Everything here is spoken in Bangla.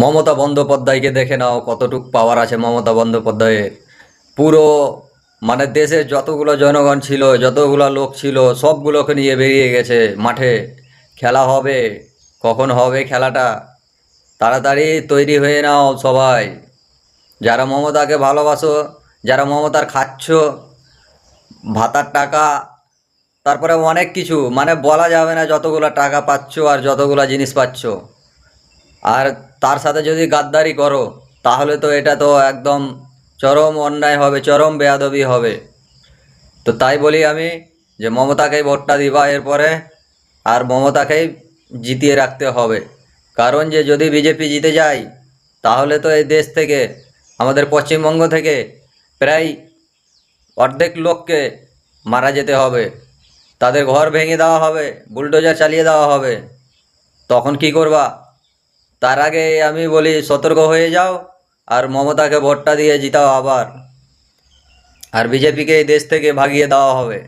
মমতা বন্দ্যোপাধ্যায়কে দেখে নাও কতটুক পাওয়ার আছে মমতা বন্দ্যোপাধ্যায়ের। পুরো মানে দেশের যতগুলো জনগণ ছিল, যতগুলো লোক ছিল, সবগুলোকে নিয়ে বেরিয়ে গেছে মাঠে। খেলা হবে, কখন হবে খেলাটা? তাড়াতাড়ি তৈরি হয়ে নাও সবাই, যারা মমতাকে ভালোবাসো, যারা মমতার খাচ্ছ ভাতার টাকা, তারপরে অনেক কিছু মানে বলা যাবে না, যতগুলো টাকা পাচ্ছ আর যতগুলো জিনিস পাচ্ছ, আর তার সাথে যদি গাদ্দারি করো, তাহলে তো এটা তো একদম চরম অন্যায় হবে, চরম বেয়াদবি হবে। তো তাই বলি আমি যে মমতাকেই ভোটটা দিবা এরপরে, আর মমতাকেই জিতিয়ে রাখতে হবে। কারণ যে যদি বিজেপি জিতে যায়, তাহলে তো এই দেশ থেকে, আমাদের পশ্চিমবঙ্গ থেকে প্রায় অর্ধেক লোককে মারা যেতে হবে, তাদের ঘর ভেঙে দেওয়া হবে, বুলডোজার চালিয়ে দেওয়া হবে। তখন কি করবা? তার আগে আমি বলি সতর্ক হয়ে যাও, আর মমতাকে ভোটটা দিয়ে জিতাও আবার, আর বিজেপিকে এই দেশ থেকে ভাগিয়ে দেওয়া হবে।